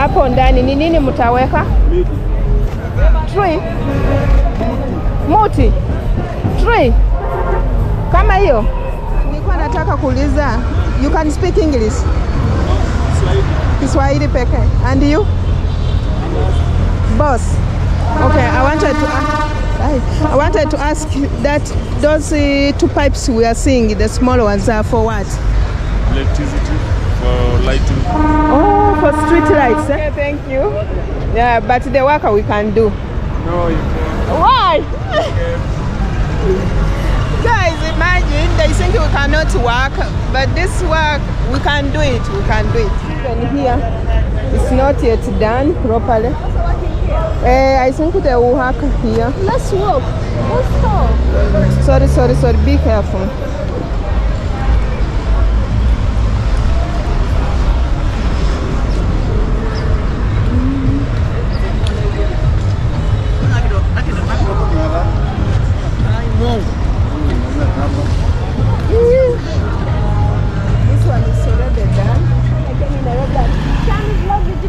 Hapo ndani ni nini mtaweka? Tree. Muti. Tree. Kama hiyo. Nilikuwa nataka kuuliza, you can speak English? Kiswahili peke. And you? Boss. Okay, I wanted to ask that those two pipes we are seeing, the small ones, are for what? Electricity, for lighting. Oh, for street lights. Okay, thank you. Yeah, but the worker we can do. No, you can't. Why? Guys, imagine they think we cannot work, but this work we can do it. We can do it. Even here, it's not yet done properly. I think they will work here. Let's walk. Let's stop. Sorry. Be careful. This one is already done.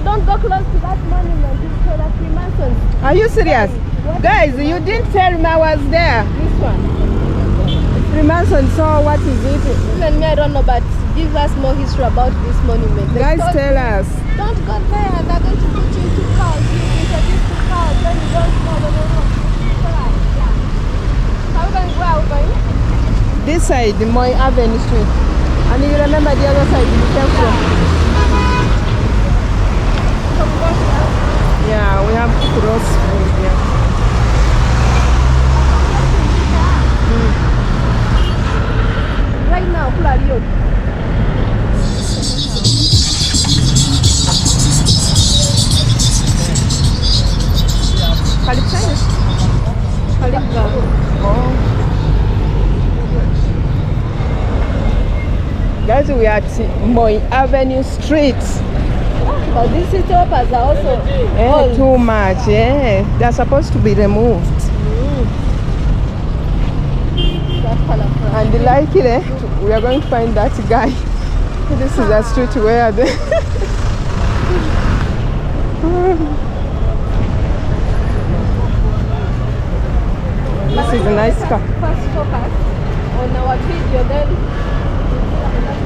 Don't go close to that monument. It's for the Freemasons. Are you serious? Guys, you didn't tell me I was there. This one. Freemason, so what is it? Even me, I don't know, but give us more history about this monument. Guys, tell us. Don't go there. They're going to put you into cows. You introduce to cows. Then you don't know. Alright, yeah. How are we going? Where are we going? This side, Moi Avenue Street. And you remember the other side we came from? Yeah, we have to cross from here. Right now, pull out your. Guys, we are at Moi Avenue Street. But these stoppers are also Too much, yeah. They're supposed to be removed. And likely, we are going to find that guy. This is a street where they... This is a nice car. First focus on our video, then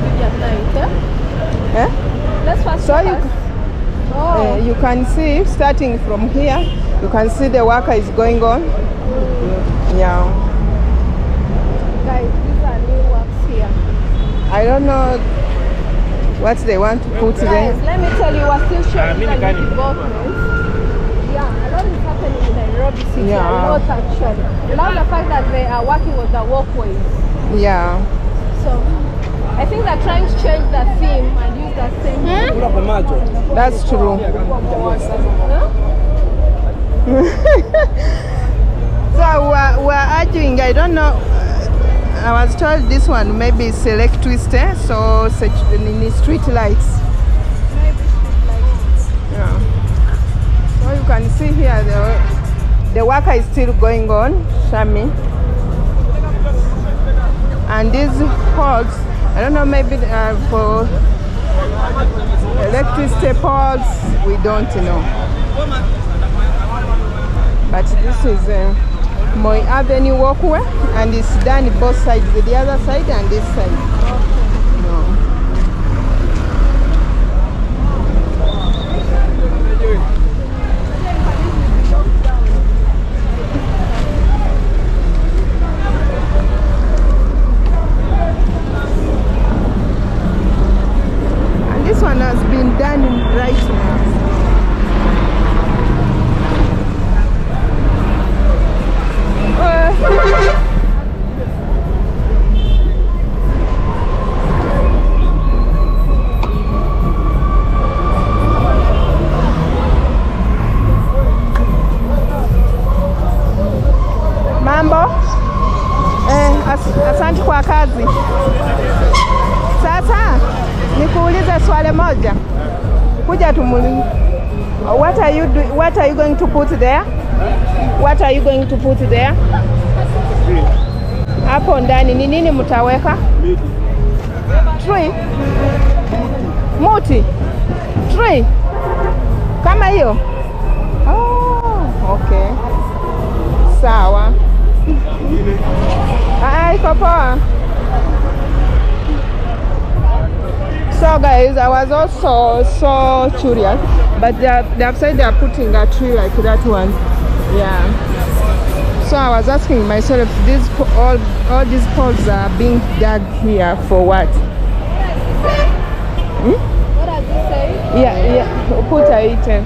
video at night. Eh? Let's first focus. You can see, starting from here, you can see the worker is going on. Yeah. Guys, these are new works here. I don't know what they want to put there. Guys, let me tell you, we're still showing the new developments. Yeah, a lot is happening in Nairobi City. Yeah. A lot actually. Love the fact that they are working with the walkways. Yeah. So, I think they're trying to change the theme and use the same. That's true. So we're arguing. I don't know. I was told this one maybe is select twister, so in street lights. Yeah. So you can see here the worker is still going on, Shami. And these poles, I don't know, maybe for electricity poles, we don't know. But this is Moi Avenue walkway, and it's done both sides, the other side and this side. And this one has been done right now. Mambo? Asante kwa kazi. Sasa nikuulize swali moja. Kuja tumulize. What are you going to put there? What are you going to put there? Hapo ndani ni nini mtaweka? Tree. Muti. Tree. hiyo? Oh, okay. Sawa. Iko poa. So guys, I was also so curious, but they have said they are putting a tree like that one. Yeah. So I was asking myself, all these poles are being dug here for what? What does it say? Yeah, put it.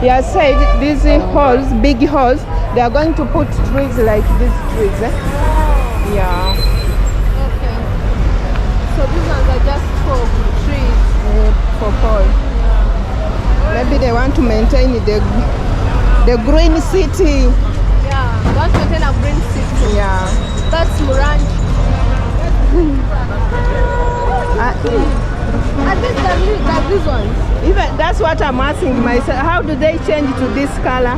He has said these holes, big holes, they are going to put trees like these trees. Yeah. Okay. So these ones are just for trees. For pole. Maybe they want to maintain the green city. Yeah. They want to maintain a green city. Yeah. That's Murangi. And these ones. Even that's what I'm asking myself. How do they change to this color?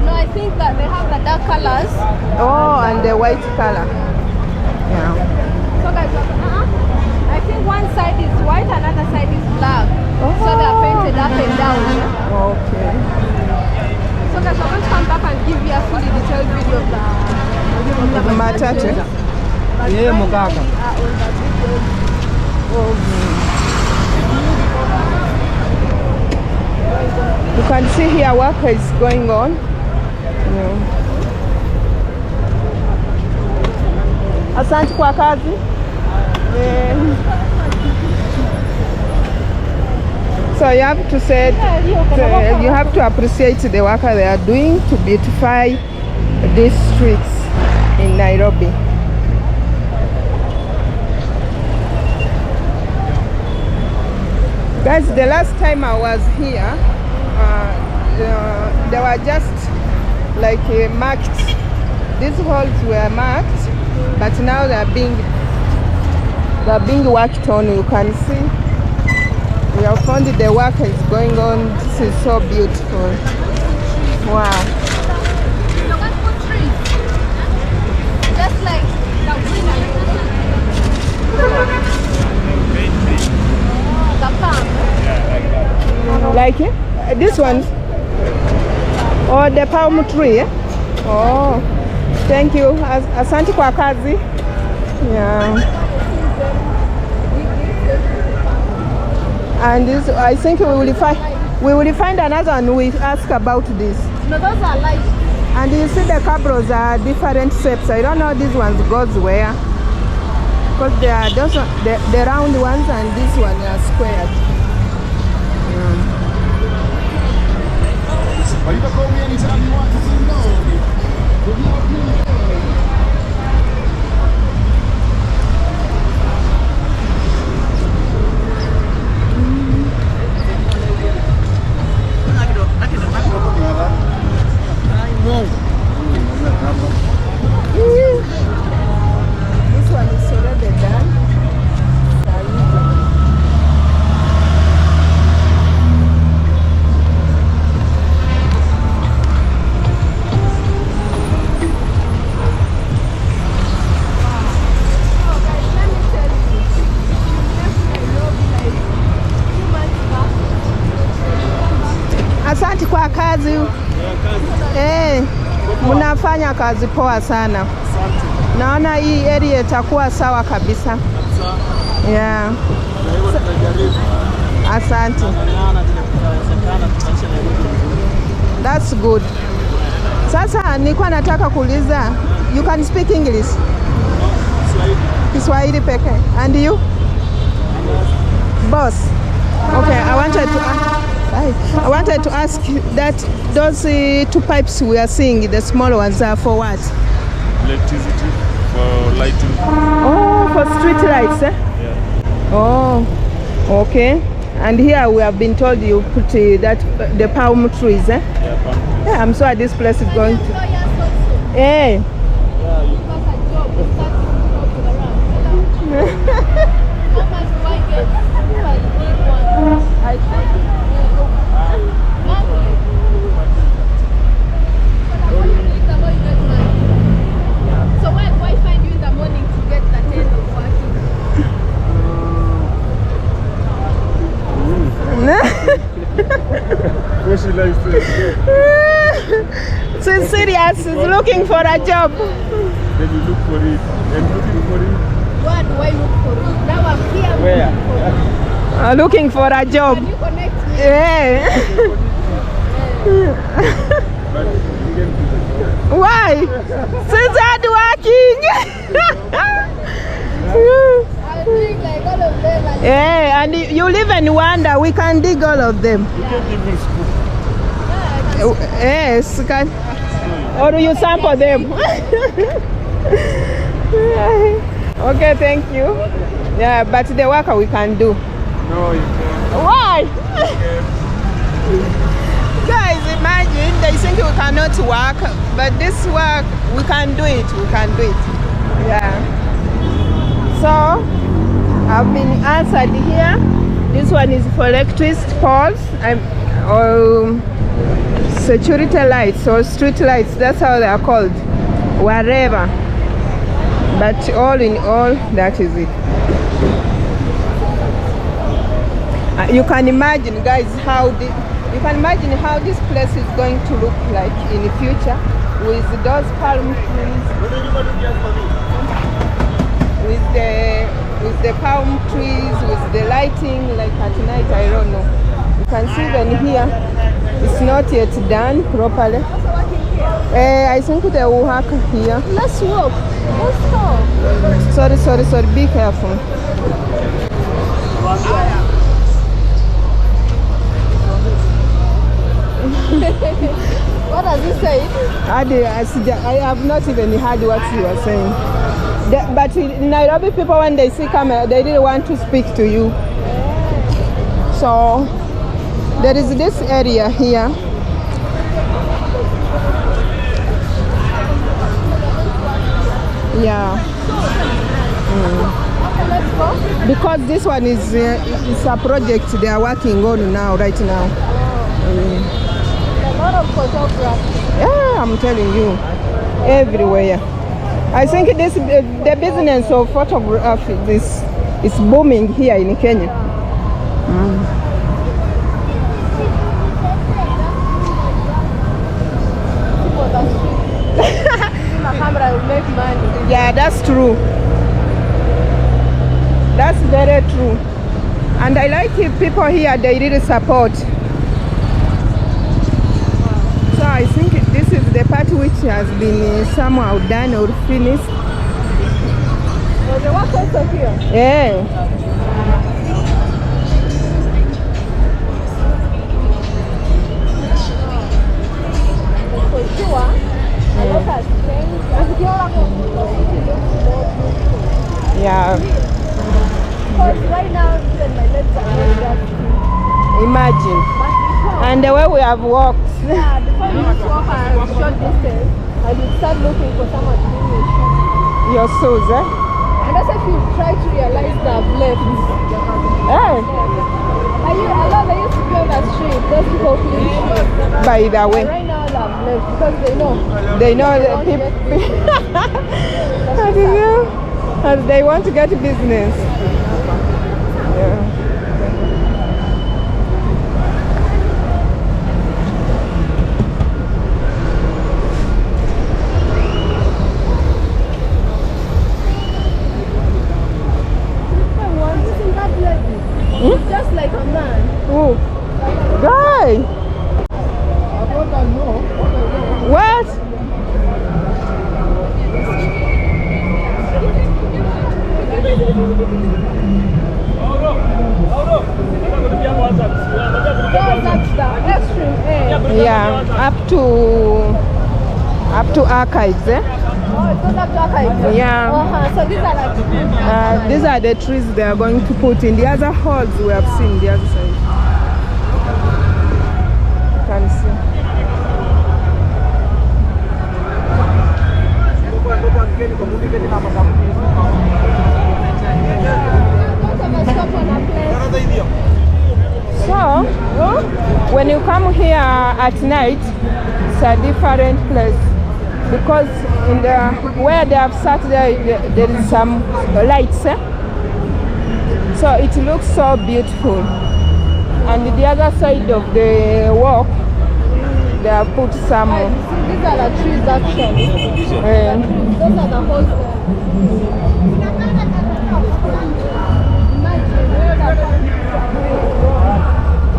No, I think that they have the dark colors. Oh, and the white color. Yeah. So guys, I think one side is white, another side is black. So they are painted up and down. Okay. So guys, we're going to come back and give you a fully detailed video of the Matatu. Yeah, Mugaka. You can see here work is going on. Yeah. Asante kwa kazi. So you have to say, you have to appreciate the work they are doing to beautify these streets in Nairobi. Guys, the last time I was here, they were just like marked. These holes were marked, but now they're being worked on. You can see we have found the work is going on. This is so beautiful. Wow. Look at the trees. Just like the palm. Like it? This one? Or the palm tree? Oh, thank you. Asante kwa kazi. Yeah. And this, I think we will find another one. We ask about this. No, those are light. And you see the cabros are different shapes. I don't know these ones goes where. Because they are those the round ones and this one are squared. Well, you can call me anytime you want to say no. This one is already done. Asante kwa kazi. Mnafanya kazi poa sana. Naona hii area itakuwa sawa kabisa. Yeah. Asante. That's good. Sasa nilikuwa nataka kuuliza, you can speak English? Kiswahili peke. And you? Boss. Okay, I wanted to ask that those two pipes we are seeing, the small ones, are for what? Electricity, for lighting. Oh, for street lights, eh? Yeah. Oh, okay. And here we have been told you put the palm trees, eh? Yeah, palm trees. Yeah, I'm sure this place is going to. Hey. So why find you in the morning to get the 10 of working? What should I say? She's serious. She's looking for a job. Then you look for it. And looking for it. What do I look for? Now I'm here. Where? Looking for a job. Can you connect me? Yeah. But you can do it. Why? She's hardworking. I'll dig like all of them. And Yeah, and you live in wonder we can dig all of them. You can even scoop. Yes, can. Or you sample them. Okay, thank you. Yeah, but the work we can do. No, you can't. Why? Guys, imagine they think we cannot work, but this work we can do it. We can do it. Yeah. So I've been answered here. This one is for electricity poles. Security lights or street lights, that's how they are called, wherever. But all in all, that is it. You can imagine, guys, you can imagine how this place is going to look like in the future with those palm trees, with the palm trees, with the lighting, like at night. I don't know. You can see even here. It's not yet done properly. I think they will work here. let's walk. Let's go. Sorry. Be careful. What does he say? I have not even heard what you are saying. But in Nairobi, people, when they see camera, they didn't want to speak to you. So there is this area here. Yeah. Okay, let's go. Because this one is a project they are working on now, right now. A lot of photographs. Yeah, I'm telling you, everywhere. I think the business of photography is booming here in Kenya. Camera will make money. Yeah, that's true. That's very true. And I like it, people here, they really support. So I think this is the part which has been somehow done or finished. Oh, the work also here. Yeah. For sure. A lot has changed. And here are the city looks more beautiful. Yeah. Because right now, even my legs are not that. Imagine. But before, And the way we have walked. yeah, before you used to walk a short distance, and you start looking for someone to do your shoes. Your shoes, eh? And that's if you try to realize that I've left. Hey, I know they used to be on the street, those people clean shoes. by the But way. right now I've left because they know. They know They that want to people. get business. I don't know. And they want to get business. Yeah. Isn't that lady? Just like a man. Oh, guy. What? That's the extreme end. Yeah, up to archives, eh? Oh, it goes up to archives. Yeah. So these are like These are the trees they are going to put in the other halls we have seen the other side. You can see. stop on a place. So, when you come here at night, it's a different place because in the where they have sat there is some lights. So it looks so beautiful. And the other side of the walk, they have put some. These are the trees actually. Those are the holes.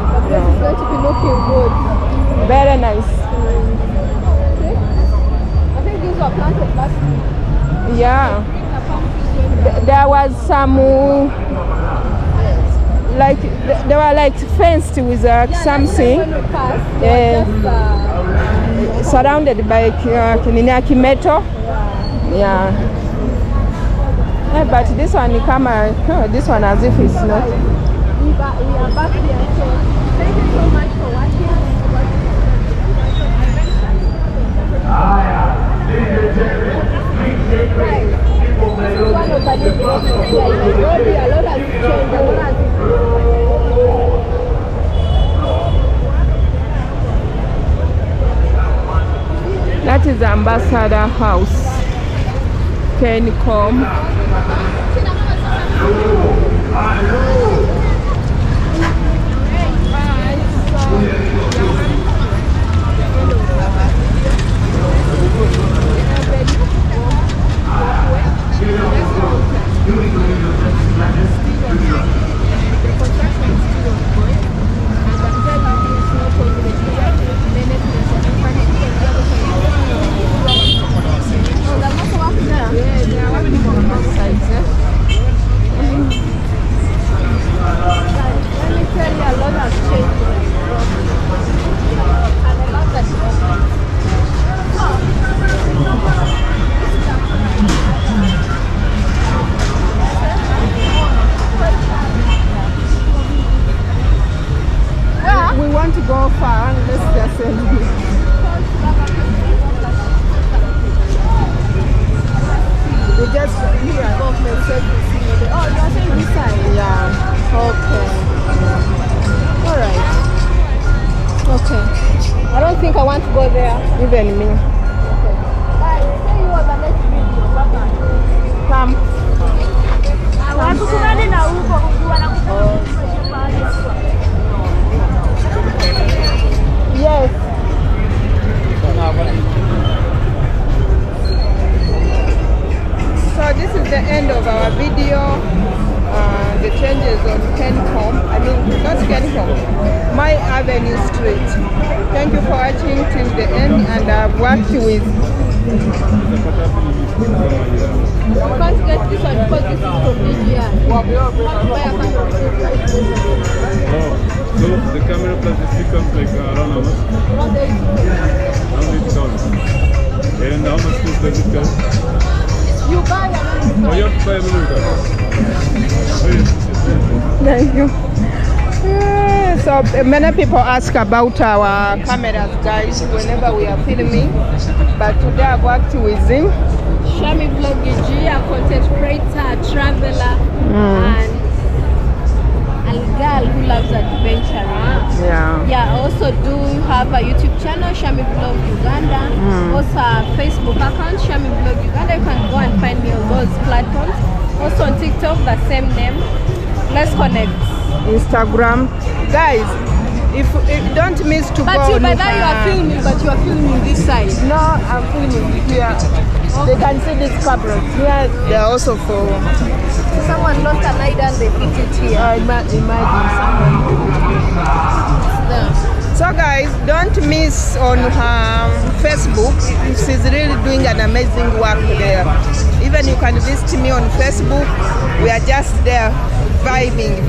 The place is going to be looking good. Very nice. I think these were planted last week. Yeah. There was some like they were like fenced with something When we passed, they were just, surrounded by metal. Yeah. But this one this one as if it's not. we are back here. So thank you so much for watching. Right. This is one of the new places here in Nairobi. A lot has changed. A lot has That is Ambassador House. Can you come? We want to go far. Let's just we just here. Oh, you are saying this side? Yeah. Okay. All right. Okay. I don't think I want to go there. Even me. Okay. Bye. See you on the next video. Bye-bye. Come. Watu kulani na huko wanakuwa Yes. So this is the end of our video. The changes on not Kencom, Moi Avenue Street. Thank you for watching till the end, and I've worked with. I can't get this one because this is from DGI. So the camera plus the stick comes like around how much? Around 80,000. And how much does it cost? You buy and Oh, you have to buy a memory card. Thank you. So many people ask about our cameras, guys, whenever we are filming. But today I've worked with him. Shami Vlog G, a content creator, traveler, and a girl who loves adventure. Yeah, I also do have a YouTube channel, Shami Vlog Uganda. Also a Facebook account, Shami Vlog Uganda. You can go and find me on those platforms. Also on TikTok, the same name. Let's connect. Instagram. Guys, if don't miss to but go. But by that you are filming, but you are filming this side. No, I'm filming here. They can see these cameras. Here they're also for. So someone lost an idol and they put it here. Imagine someone. So guys, don't miss on her Facebook. She's really doing an amazing work there. Even you can visit me on Facebook. We are just there vibing.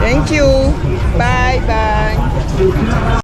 Thank you. Bye.